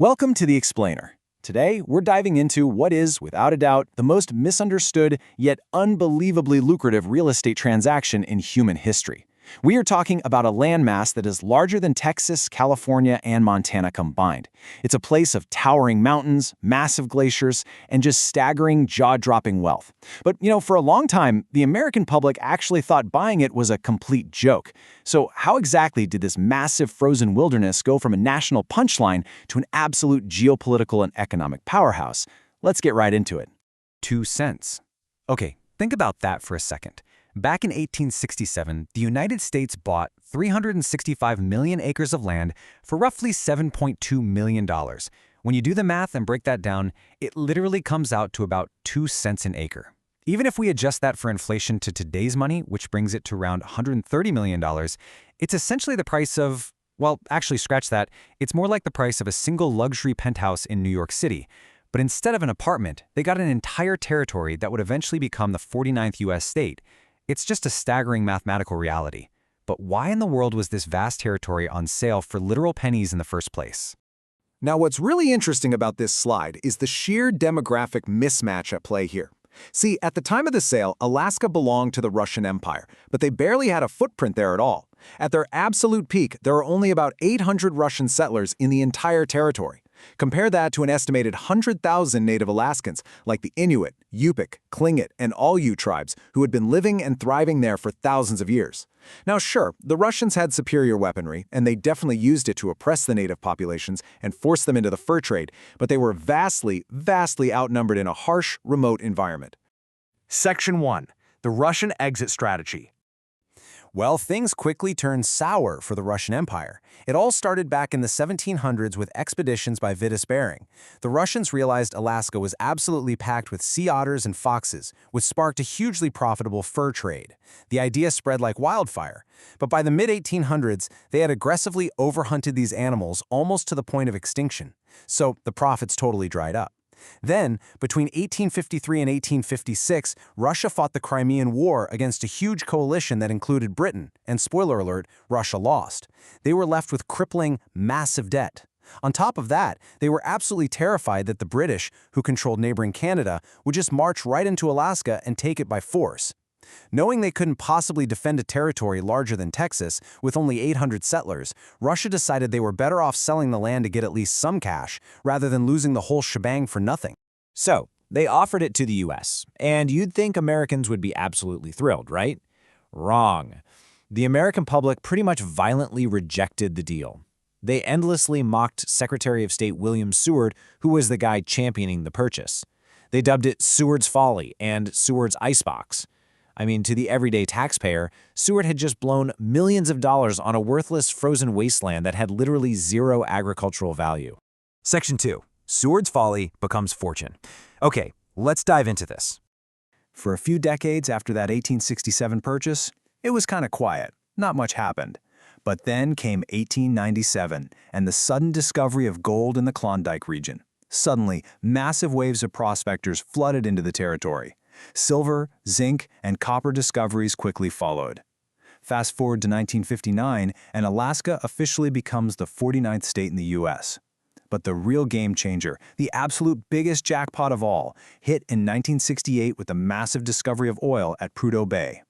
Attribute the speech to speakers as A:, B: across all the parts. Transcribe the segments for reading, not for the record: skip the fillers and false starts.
A: Welcome to The Explainer. Today, we're diving into what is, without a doubt, the most misunderstood yet unbelievably lucrative real estate transaction in human history. We are talking about a landmass that is larger than Texas, California, and Montana combined. It's a place of towering mountains, massive glaciers, and just staggering, jaw-dropping wealth. But, for a long time, the American public actually thought buying it was a complete joke. So how exactly did this massive frozen wilderness go from a national punchline to an absolute geopolitical and economic powerhouse? Let's get right into it.
B: 2 cents. Okay, think about that for a second. Back in 1867, the United States bought 365 million acres of land for roughly $7.2 million. When you do the math and break that down, it literally comes out to about 2 cents an acre. Even if we adjust that for inflation to today's money, which brings it to around $130 million, it's essentially the price of, well, actually scratch that, it's more like the price of a single luxury penthouse in New York City. But instead of an apartment, they got an entire territory that would eventually become the 49th U.S. state. It's just a staggering mathematical reality. But why in the world was this vast territory on sale for literal pennies in the first place?
C: Now, what's really interesting about this slide is the sheer demographic mismatch at play here. See, at the time of the sale, Alaska belonged to the Russian Empire, but they barely had a footprint there at all. At their absolute peak, there were only about 800 Russian settlers in the entire territory. Compare that to an estimated 100,000 native Alaskans, like the Inuit, Yupik, Tlingit, and Aleut tribes, who had been living and thriving there for thousands of years. Now sure, the Russians had superior weaponry, and they definitely used it to oppress the native populations and force them into the fur trade, but they were vastly outnumbered in a harsh, remote environment.
D: Section 1. The Russian Exit Strategy.
A: Well, things quickly turned sour for the Russian Empire. It all started back in the 1700s with expeditions by Vitus Bering. The Russians realized Alaska was absolutely packed with sea otters and foxes, which sparked a hugely profitable fur trade. The idea spread like wildfire. But by the mid-1800s, they had aggressively overhunted these animals almost to the point of extinction. So the profits totally dried up. Then, between 1853 and 1856, Russia fought the Crimean War against a huge coalition that included Britain, and spoiler alert, Russia lost. They were left with crippling, massive debt. On top of that, they were absolutely terrified that the British, who controlled neighboring Canada, would just march right into Alaska and take it by force. Knowing they couldn't possibly defend a territory larger than Texas, with only 800 settlers, Russia decided they were better off selling the land to get at least some cash, rather than losing the whole shebang for nothing.
E: So, they offered it to the US, and you'd think Americans would be absolutely thrilled, right? Wrong. The American public pretty much violently rejected the deal. They endlessly mocked Secretary of State William Seward, who was the guy championing the purchase. They dubbed it Seward's Folly and Seward's Icebox. I mean, to the everyday taxpayer, Seward had just blown millions of dollars on a worthless frozen wasteland that had literally zero agricultural value.
B: Section 2. Seward's Folly becomes fortune. Okay, let's dive into this.
A: For a few decades after that 1867 purchase, it was kind of quiet. Not much happened. But then came 1897 and the sudden discovery of gold in the Klondike region. Suddenly, massive waves of prospectors flooded into the territory. Silver, zinc, and copper discoveries quickly followed. Fast forward to 1959, and Alaska officially becomes the 49th state in the U.S. But the real game changer, the absolute biggest jackpot of all, hit in 1968 with the massive discovery of oil at Prudhoe Bay.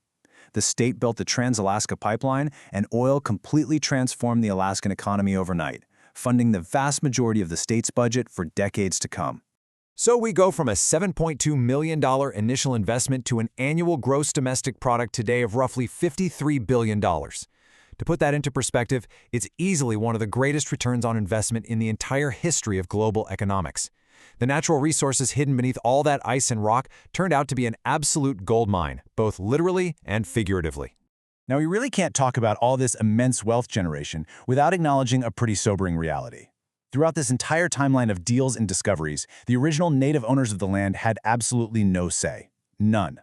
A: The state built the Trans-Alaska Pipeline, and oil completely transformed the Alaskan economy overnight, funding the vast majority of the state's budget for decades to come.
F: So we go from a $7.2 million initial investment to an annual gross domestic product today of roughly $53 billion. To put that into perspective, it's easily one of the greatest returns on investment in the entire history of global economics. The natural resources hidden beneath all that ice and rock turned out to be an absolute gold mine, both literally and figuratively.
A: Now, we really can't talk about all this immense wealth generation without acknowledging a pretty sobering reality. Throughout this entire timeline of deals and discoveries, the original native owners of the land had absolutely no say. None.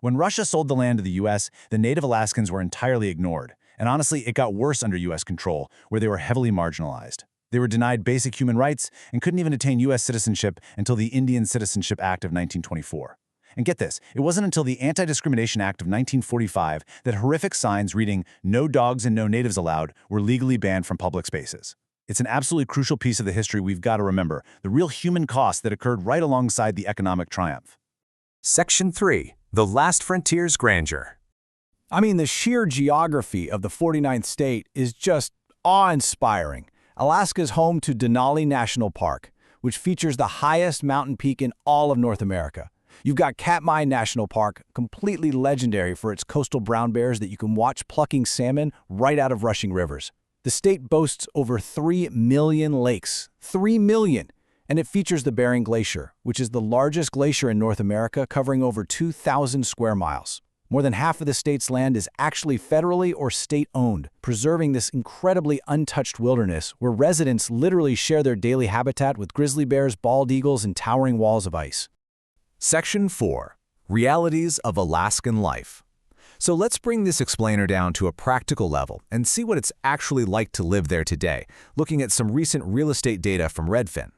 A: When Russia sold the land to the U.S., the native Alaskans were entirely ignored. And honestly, it got worse under U.S. control, where they were heavily marginalized. They were denied basic human rights and couldn't even attain U.S. citizenship until the Indian Citizenship Act of 1924. And get this, it wasn't until the Anti-Discrimination Act of 1945 that horrific signs reading "No dogs and no natives allowed" were legally banned from public spaces.
G: It's an absolutely crucial piece of the history we've got to remember, the real human cost that occurred right alongside the economic triumph.
F: Section 3. The Last Frontier's Grandeur.
C: I mean, the sheer geography of the 49th state is just awe-inspiring. Alaska is home to Denali National Park, which features the highest mountain peak in all of North America. You've got Katmai National Park, completely legendary for its coastal brown bears that you can watch plucking salmon right out of rushing rivers. The state boasts over 3 million lakes. 3 million! And it features the Bering Glacier, which is the largest glacier in North America, covering over 2,000 square miles. More than half of the state's land is actually federally or state-owned, preserving this incredibly untouched wilderness where residents literally share their daily habitat with grizzly bears, bald eagles, and towering walls of ice.
F: Section 4. Realities of Alaskan Life. So let's bring this explainer down to a practical level and see what it's actually like to live there today, looking at some recent real estate data from Redfin.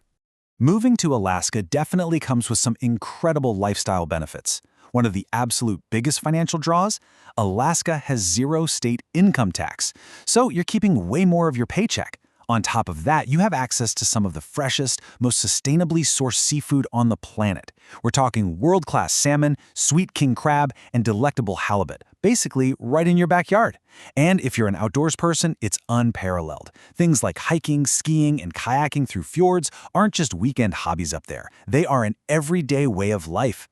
A: Moving to Alaska definitely comes with some incredible lifestyle benefits. One of the absolute biggest financial draws? Alaska has zero state income tax, so you're keeping way more of your paycheck. On top of that, you have access to some of the freshest, most sustainably sourced seafood on the planet. We're talking world-class salmon, sweet king crab, and delectable halibut, basically right in your backyard. And if you're an outdoors person, it's unparalleled. Things like hiking, skiing, and kayaking through fjords aren't just weekend hobbies up there. They are an everyday way of life.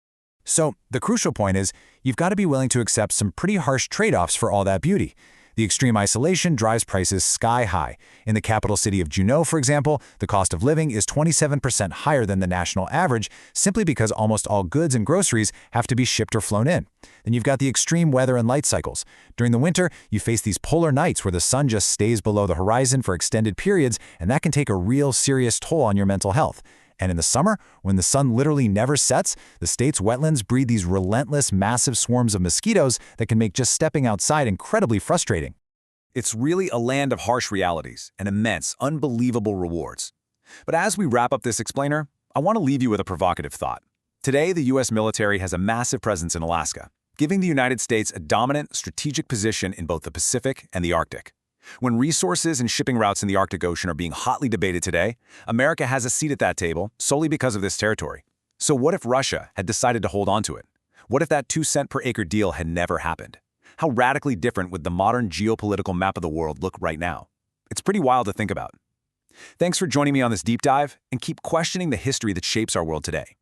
F: So the crucial point is, you've got to be willing to accept some pretty harsh trade-offs for all that beauty. The extreme isolation drives prices sky high. In the capital city of Juneau, for example, the cost of living is 27% higher than the national average simply because almost all goods and groceries have to be shipped or flown in. Then you've got the extreme weather and light cycles. During the winter, you face these polar nights where the sun just stays below the horizon for extended periods, and that can take a real serious toll on your mental health. And in the summer, when the sun literally never sets, the state's wetlands breed these relentless, massive swarms of mosquitoes that can make just stepping outside incredibly frustrating.
B: It's really a land of harsh realities and immense, unbelievable rewards. But as we wrap up this explainer, I want to leave you with a provocative thought. Today, the U.S. military has a massive presence in Alaska, giving the United States a dominant strategic position in both the Pacific and the Arctic. When resources and shipping routes in the Arctic Ocean are being hotly debated today, America has a seat at that table solely because of this territory. So what if Russia had decided to hold on to it? What if that 2-cent per acre deal had never happened? How radically different would the modern geopolitical map of the world look right now? It's pretty wild to think about. Thanks for joining me on this deep dive, and keep questioning the history that shapes our world today.